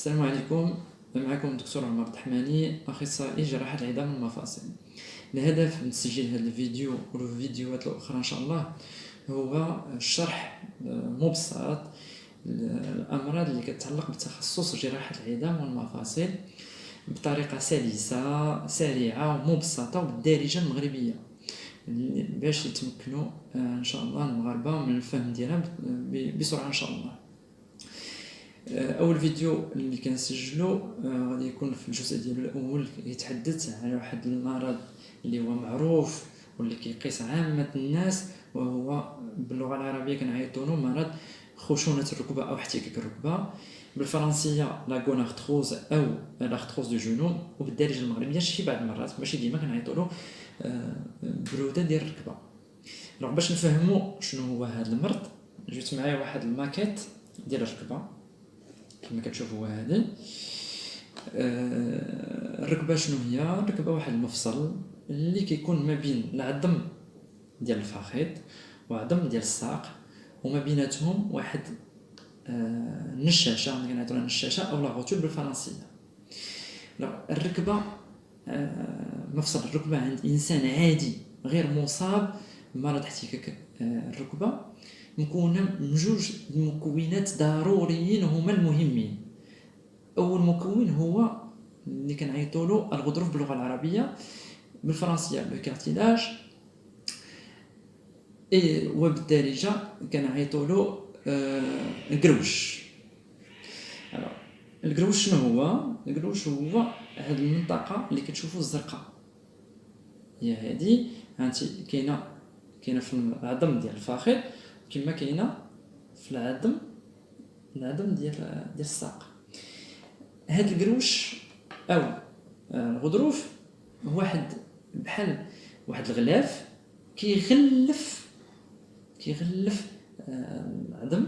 السلام عليكم. معكم الدكتور عمر الدحماني، اخصائي جراحه العظام والمفاصل. الهدف من تسجيل هذا الفيديو والفيديوهات الاخرى ان شاء الله هو شرح مبسط الامراض اللي كتتعلق بتخصص جراحه العظام والمفاصل بطريقه سلسه سريعه ومبسطه وبالدارجه المغربيه، باش يتمكنوا ان شاء الله المغاربه من الفهم ديالها بسرعه ان شاء الله. اول فيديو اللي كنسجلو غادي يكون في الجزء ديالو الاول، يتحدث على واحد المرض اللي هو معروف واللي كيقيس عامه الناس، وهو باللغه العربيه كنعيطوا له مرض خشونه الركبه او احتكاك الركبه، بالفرنسيه لا غونارتروز او لارتروز دو جونو، وبالدارجه المغربيه شي بعض المرات ماشي ديما كنعيطوا له بروده ديال الركبه. باش نفهموا شنو هو هذا المرض، جبت معايا واحد الماكيت ديال الركبه كما كتشوفوا. هذه الركبه شنو هي؟ الركبه واحد المفصل اللي كيكون ما بين العظم ديال الفخذ وعظم ديال الساق، وما بيناتهم واحد النشاشه، كنعيطوا لها النشاشه او لا غوتول بالفرنسيه. الركبه مفصل الركبه عند انسان عادي غير مصاب بمرض احتكاك الركبه مكونه من جوج المكونات ضروريين هما المهمين. اول مكون هو اللي كنعيطوا له الغضروف باللغه العربيه، بالفرنسيه لو كارتيلاج، وبالدارجه كنعيطوا له القروش. القروش شنو هو؟ القروش هو هذه المنطقه اللي كتشوفوا الزرقاء، هي هذه هانتي كاينه في العظم ديال الفخذ، كما كاينه في العظم ديال الساق. هاد القروش او الغضروف هو واحد بحال واحد الغلاف كيغلف العظم،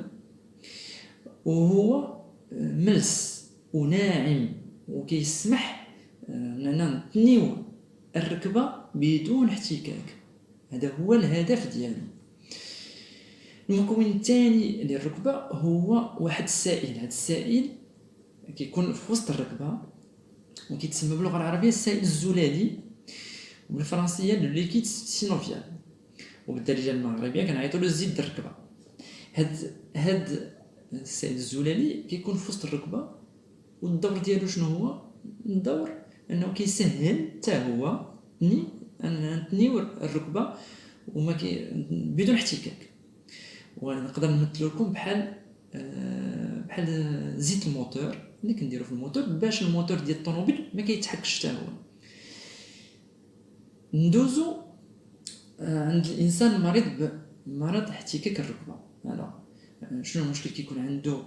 وهو ملس وناعم وكيسمح اننا نتنيو الركبه بدون احتكاك. هذا هو الهدف ديالو. المكون الثاني للركبه هو واحد السائل. هذا السائل كيكون في وسط الركبه وكيتسمى باللغه العربيه السائل الزلالي، وبالفرنسيه لو ليكيد سينوفيال، وبالدارجه المغربيه كنعيطوا له الزيت ديال الركبه. هاد السائل الزلالي كيكون في وسط الركبه، والدور ديالو شنو هو؟ الدور انه كيسهل حتى هو نتنيو الركبه وما بدون احتكاك. ونقدر نمثلو لكم بحال زيت الموتور اللي كنديرو في الموتور باش الموتور ديال الطوموبيل ما كيتحكش حتى هو. ندوزو عند الانسان المريض بمرض احتكاك الركبه. شنو المشكل كيكون عنده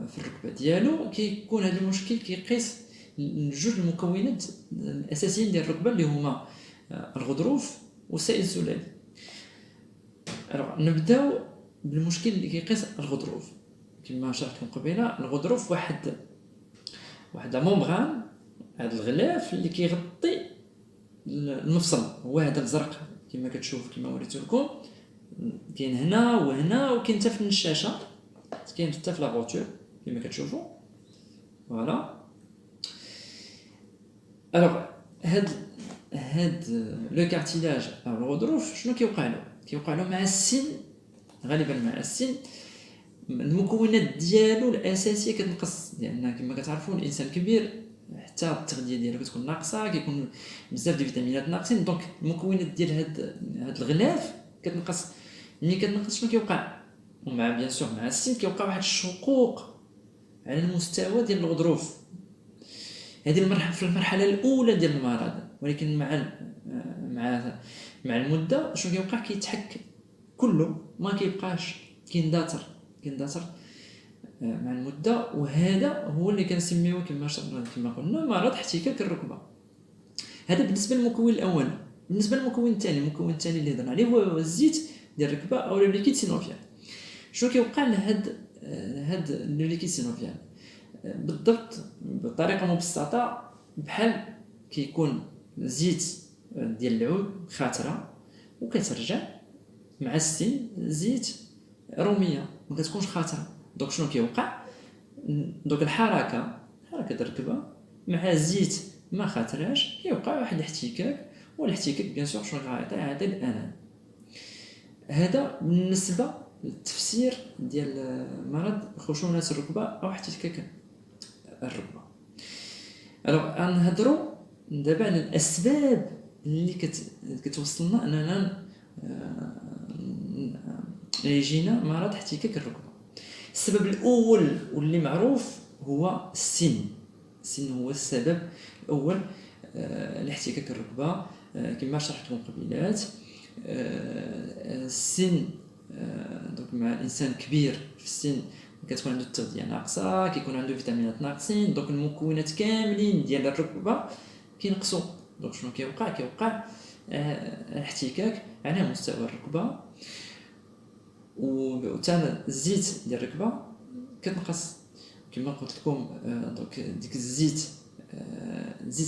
في الركبه ديالو؟ كيكون هذا المشكل كيقيس جوج المكونات الاساسيين ديال الركبه اللي هما الغضروف والسائل الزلالي. نبداو بالمشكل اللي كيقيس الغضروف. كما شرحت لكم قبيله، الغضروف واحد لا مومبران، هذا الغلاف اللي كيغطي المفصل، هو هذا الزرق كما كتشوف كما وريت لكم. كاين هنا وهنا، وكاين حتى في النشاشه، كاين حتى في لا غوتور كما كتشوفوا. فوالا. هاد لو كارتيلاج او الغضروف شنو كيوقع له مع السن؟ غالبا مع السن المكونات ديالو الاساسيه كتنقص، لان كما كتعرفوا الانسان الكبير حتى التغذيه ديالو كتكون ناقصه، كيكون بزاف ديال الفيتامينات ناقصين، دونك المكونات ديال هاد الغلاف كتنقص. ملي كتنقص شنو كيوقع؟ ومع بيان سور مع السن كيوقع واحد الشقوق على المستوى ديال الغضروف. هذه في المرحله الاولى ديال المرض، ولكن مع المده شنو كيوقع؟ كيتحك كله، ما كيبقاش، كيندثر مع المده. وهذا هو اللي كنسميوه كما قلنا مرض احتكاك الركبه. هذا بالنسبه للمكون الاول. بالنسبه للمكون الثاني اللي هضرنا عليه هو الزيت ديال الركبه او لو ليكيد سينوفيال. شنو كيوقع لهاد لو ليكيد سينوفيال؟ بالضبط بطريقه مبسطه بحال كيكون زيت ديال العود خاتره وكترجع مع السن زيت روميه ما كتكونش خاتره. دونك شنو كيوقع؟ دوك حركه الركبه مع الزيت ما خاطرهاش كيوقع واحد الاحتكاك، والاحتكاك بيان سور شنو غيعطي الالم. هذا بالنسبه للتفسير ديال مرض خشونه الركبه او احتكاك الركبه. الوغ غنهضروا دابا على الاسباب اللي كتوصلنا اننا يجينا مرض احتكاك الركبه. السبب الاول واللي معروف هو السن. هو السبب الاول لاحتكاك الركبه. كما شرحت لكم قبيلات، السن دونك مع الانسان كبير في السن كتكون عنده التغذيه ناقصه، كيكون عنده فيتامينات ناقصين، دونك المكونات كاملين ديال الركبه كينقصوا. دونك شنو كيوقع احتكاك على مستوى الركبه، وثاني الزيت ديال الركبه كتنقص كما قلت لكم. دونك ديك الزيت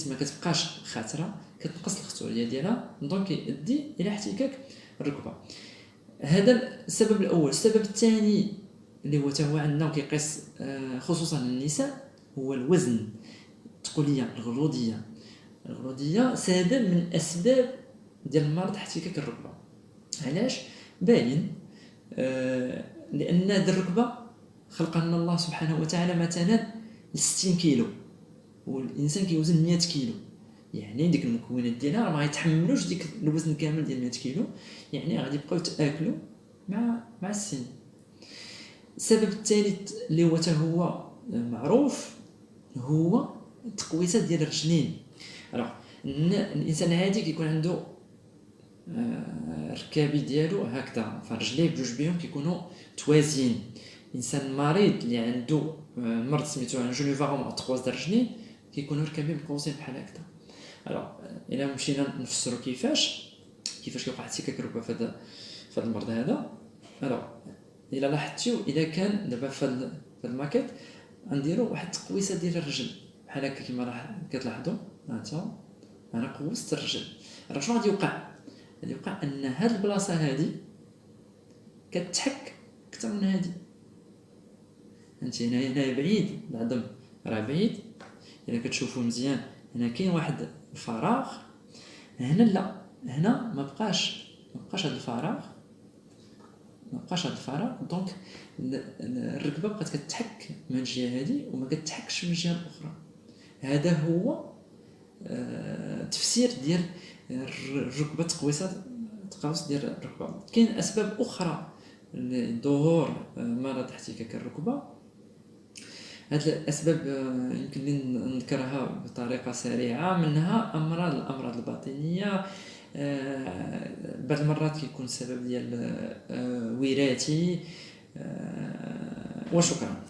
ما كتبقاش خاطره، كتنقص الخطوريه ديالها، دونك يؤدي الى احتكاك الركبه. هذا السبب الاول. السبب الثاني اللي هو هو عندنا وكيقيس خصوصا النساء هو الوزن، الثقليه، الغدوديه سبب من اسباب ديال مرض احتكاك الركبه. علاش؟ باين لان هذه الركبه خلقها لنا الله سبحانه وتعالى مثلا 60 كيلو، والانسان كيوزن 100 كيلو، يعني ديك المكونات ديالها ما يتحملوش ديك الوزن كامل ديال 100 كيلو، يعني غادي يبقاو يتاكلوا مع السن. السبب الثالث اللي هو معروف هو التقويسات ديال الرجلين. الانسان العادي كيكون عنده الركابي ديالو هكذا، فرجليه بجوج بهم كيكونوا توازيين. الانسان المريض اللي عنده مرض سميتو انجينيفاغوم ارتروز د الرجلين كيكونوا ركابي مقوسين بحال هكذا. الى مشينا نفسروا كيفاش كيوقع احتكاك الركبه في هذا المرض هذا. الى لاحظتوا اذا كان دابا في هذا الماكيت غنديروا واحد التقويسه ديال الرجل بحال هكا كما كتلاحظوا. انا قوست الرجل. شنو غادي يوقع؟ ان هاد البلاصه هادي كتحك اكثر من هادي. هنا بعيد العظم راه بعيد، الا كتشوفوا مزيان هنا كاين واحد الفراغ، هنا لا، هنا ما بقاش هذا الفراغ. دونك الركبه بقات كتحك من الجهه هذه وما كتحكش من الجهه الاخرى. هذا هو تفسير ديال الركبه، تقويس ديال الركبه. كاين اسباب اخرى لظهور مرض احتكاك الركبه. هذه الاسباب يمكن لي نذكرها بطريقه سريعه. منها الامراض الباطنيه، بعض المرات كيكون السبب ديال وراثي. وشكرا.